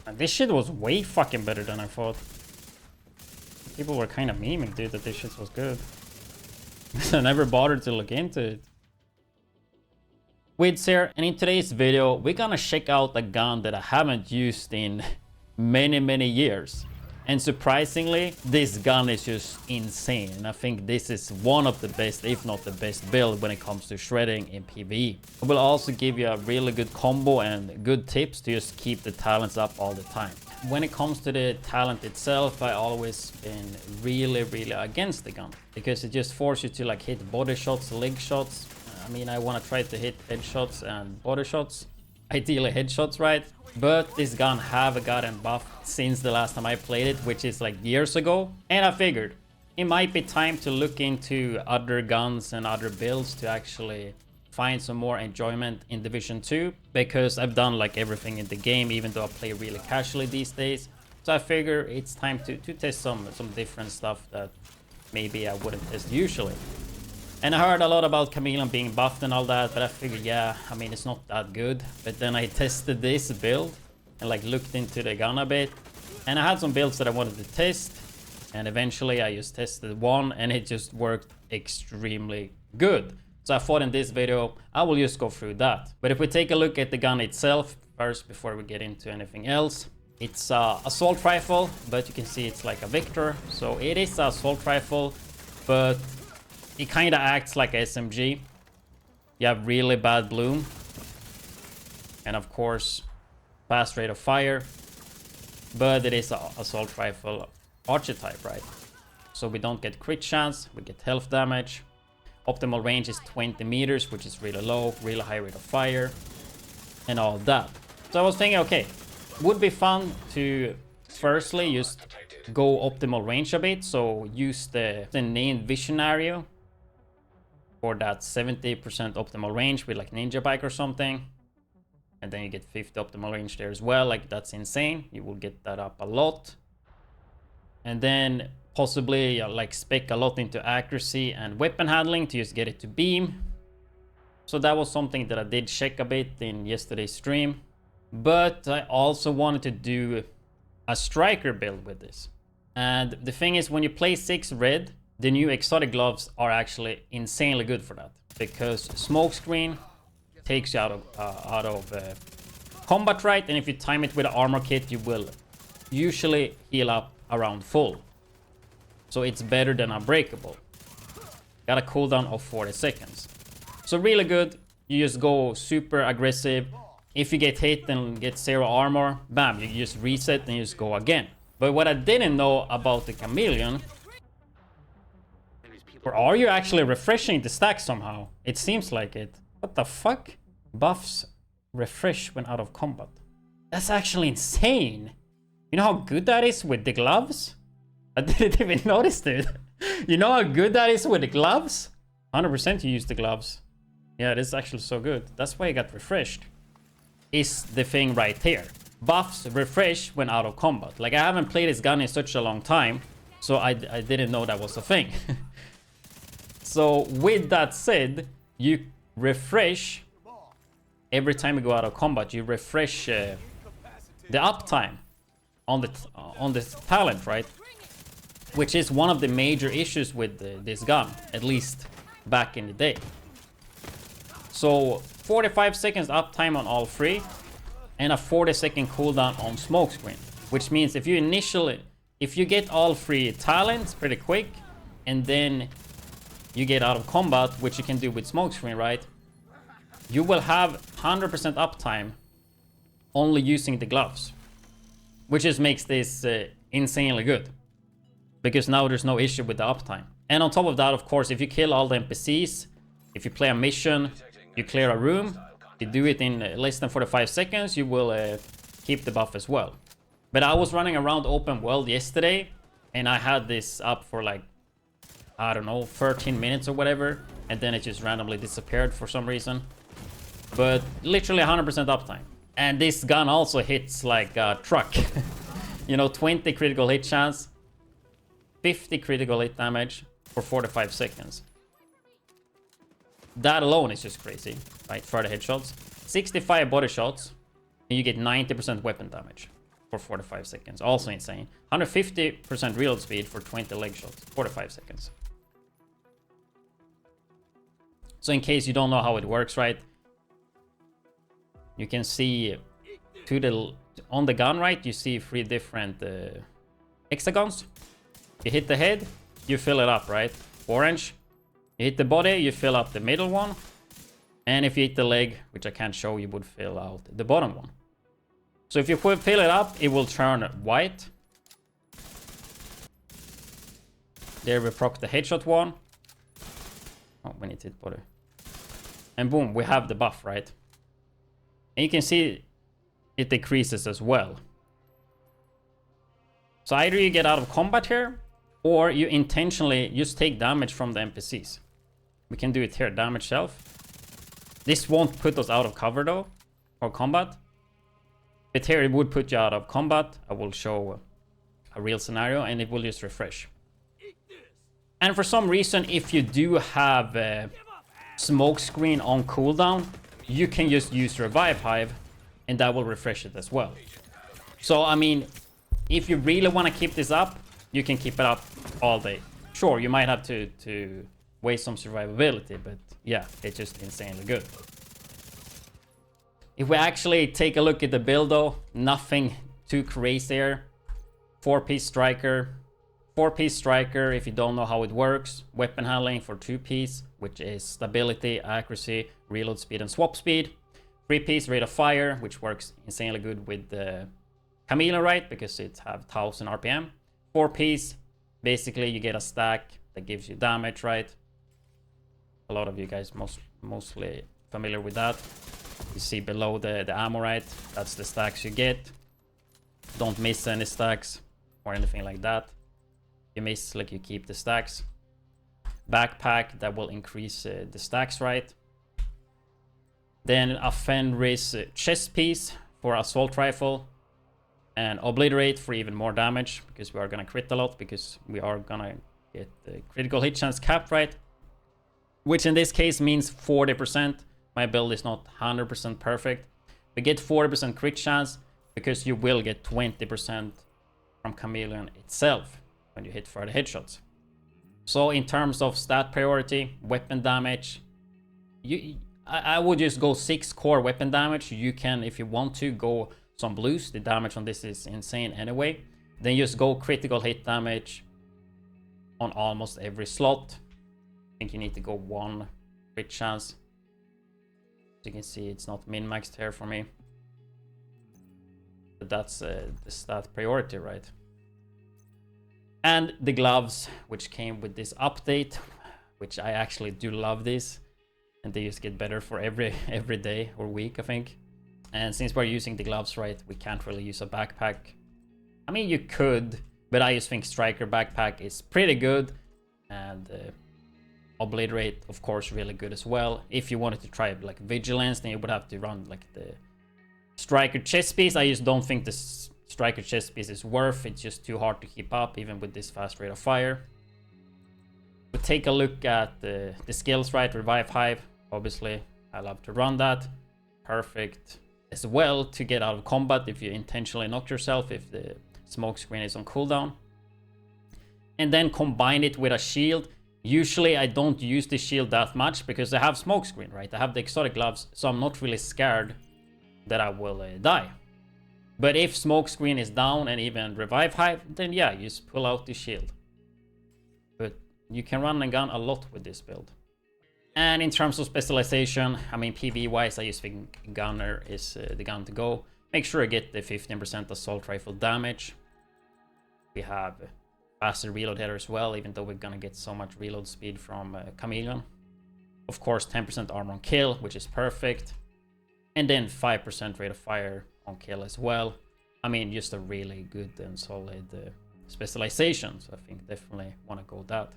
And this shit was way fucking better than I thought. People were kind of memeing, dude, that this shit was good. I never bothered to look into it. Widdz here, and in today's video, we're gonna check out a gun that I haven't used in many years. And surprisingly, this gun is just insane. And I think this is one of the best, if not the best build when it comes to shredding in PvE. I will also give you a really good combo and good tips to just keep the talents up all the time. When it comes to the talent itself, I always been really against the gun, because it just forces you to like hit body shots, leg shots. I mean, I want to try to hit headshots and body shots, ideally headshots, right? But this gun have gotten buffed since the last time I played it, which is like years ago. And I figured it might be time to look into other guns and other builds to actually find some more enjoyment in Division 2, because I've done like everything in the game, even though I play really casually these days. So I figure it's time to test some different stuff that maybe I wouldn't test usually. And I heard a lot about Chameleon being buffed and all that, but I figured, yeah, I mean, it's not that good. But then I tested this build and like looked into the gun a bit. And I had some builds that I wanted to test. And eventually I just tested one and it just worked extremely good. So I thought in this video, I will just go through that. But if we take a look at the gun itself first, before we get into anything else. It's a assault rifle, but you can see it's like a Victor. So it is an assault rifle, but it kind of acts like a SMG. You have really bad bloom. And of course, fast rate of fire. But it is an assault rifle archetype, right? So we don't get crit chance, we get health damage. Optimal range is 20 meters, which is really low, really high rate of fire. And all that. So I was thinking, okay, would be fun to firstly just go optimal range a bit. So use the named Visionario for that 70% optimal range with like Ninja Bike or something. And then you get 50 optimal range there as well. Like, that's insane. You will get that up a lot. And then possibly like spec a lot into accuracy and weapon handling to just get it to beam. So that was something that I did check a bit in yesterday's stream. But I also wanted to do a striker build with this. And the thing is, when you play 6 red, the new exotic gloves are actually insanely good for that, because smokescreen takes you out of combat, right? And if you time it with an armor kit, you will usually heal up around full. So it's better than unbreakable. Got a cooldown of 40 seconds. So really good. You just go super aggressive. If you get hit and get 0 armor, bam, you just reset and you just go again. But what I didn't know about the Chameleon, or are you actually refreshing the stack somehow? It seems like it. What the fuck? Buffs refresh when out of combat. That's actually insane. You know how good that is with the gloves? I didn't even notice it. You know how good that is with the gloves? 100% you use the gloves. Yeah, this is actually so good. That's why I got refreshed. Is the thing right here. Buffs refresh when out of combat. Like, I haven't played this gun in such a long time, so I didn't know that was a thing. So with that said, you refresh every time you go out of combat. You refresh the uptime on the talent, right? Which is one of the major issues with this gun, at least back in the day. So 45 seconds uptime on all 3 and a 40-second cooldown on smokescreen, which means if you get all 3 talents pretty quick and then you get out of combat, which you can do with smokescreen, right? You will have 100% uptime only using the gloves, which just makes this insanely good, because now there's no issue with the uptime. And on top of that, of course, if you kill all the NPCs, if you play a mission, you clear a room, you do it in less than 45 seconds, you will keep the buff as well. But I was running around open world yesterday, and I had this up for like, I don't know, 13 minutes or whatever, and then it just randomly disappeared for some reason. But literally 100% uptime. And this gun also hits like a truck. You know, 20 critical hit chance, 50 critical hit damage for 45 seconds. That alone is just crazy, right? For the headshots. 65 body shots, and you get 90% weapon damage. for 45 seconds. Also insane. 150% reload speed for 20 leg shots. 45 seconds. So in case you don't know how it works, right? You can see on the gun, right? You see 3 different hexagons. You hit the head, you fill it up, right? Orange. You hit the body, you fill up the middle one. And if you hit the leg, which I can't show, you would fill out the bottom one. So if you fill it up, it will turn white. There we proc the headshot one. Oh, we need to hit body. And boom, we have the buff, right? And you can see it decreases as well. So either you get out of combat here, or you intentionally just take damage from the NPCs. We can do it here, damage self. This won't put us out of cover though, or combat. But here it would put you out of combat. I will show a real scenario and it will just refresh. And for some reason, if you do have a smoke screen on cooldown, you can just use Revive Hive and that will refresh it as well. So, I mean, if you really want to keep this up, you can keep it up all day. Sure, you might have to waste some survivability, but yeah, it's just insanely good. If we actually take a look at the build though, nothing too crazy there. 4-piece striker. 4-piece striker, if you don't know how it works. Weapon handling for 2-piece, which is stability, accuracy, reload speed, and swap speed. 3-piece rate of fire, which works insanely good with the Chameleon, right? Because it have 1000 RPM. 4-piece, basically you get a stack that gives you damage, right? A lot of you guys mostly familiar with that. You see below the ammo, right? That's the stacks you get. Don't miss any stacks or anything like that. You miss, like, you keep the stacks. Backpack, that will increase the stacks, right? Then a Fenris chest piece for assault rifle. And obliterate for even more damage, because we are gonna crit a lot, because we are gonna get the critical hit chance capped, right? Which in this case means 40%. My build is not 100% perfect. We get 40% crit chance because you will get 20% from Chameleon itself when you hit for the headshots. So in terms of stat priority, weapon damage, I would just go 6 core weapon damage. You can, if you want to, go some blues. The damage on this is insane anyway. Then just go critical hit damage on almost every slot. I think you need to go 1 crit chance. As you can see, it's not min-maxed here for me. But that's the stat priority, right? And the gloves, which came with this update, which I actually do love this. And they just get better for every day or week, I think. And since we're using the gloves, right, we can't really use a backpack. I mean, you could, but I just think Striker backpack is pretty good. And Obliterate, of course, really good as well. If you wanted to try like Vigilance, then you would have to run like the Striker chest piece. I just don't think this Striker chest piece is worth. It's just too hard to keep up, even with this fast rate of fire. But take a look at the skills, right? Revive Hive, obviously, I love to run that. Perfect as well to get out of combat if you intentionally knock yourself, if the smoke screen is on cooldown. And then combine it with a shield. Usually I don't use the shield that much because I have smoke screen, right? I have the exotic gloves, so I'm not really scared that I will die. But if smoke screen is down and even Revive Hive, then yeah, you just pull out the shield. But you can run and gun a lot with this build. And in terms of specialization, I mean, PvE wise, I just think Gunner is the gun to go. Make sure I get the 15% assault rifle damage. We have faster reload header as well, even though we're gonna get so much reload speed from Chameleon. Of course, 10% armor on kill, which is perfect. And then 5% rate of fire on kill as well. I mean, just a really good and solid specialization. So I think definitely want to go with that.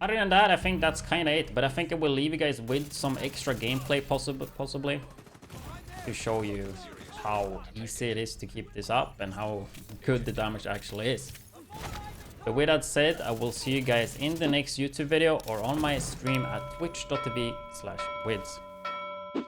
Other than that, I think that's kind of it. But I think I will leave you guys with some extra gameplay possibly to show you how easy it is to keep this up and how good the damage actually is. But with that said, I will see you guys in the next YouTube video or on my stream at twitch.tv/widdz.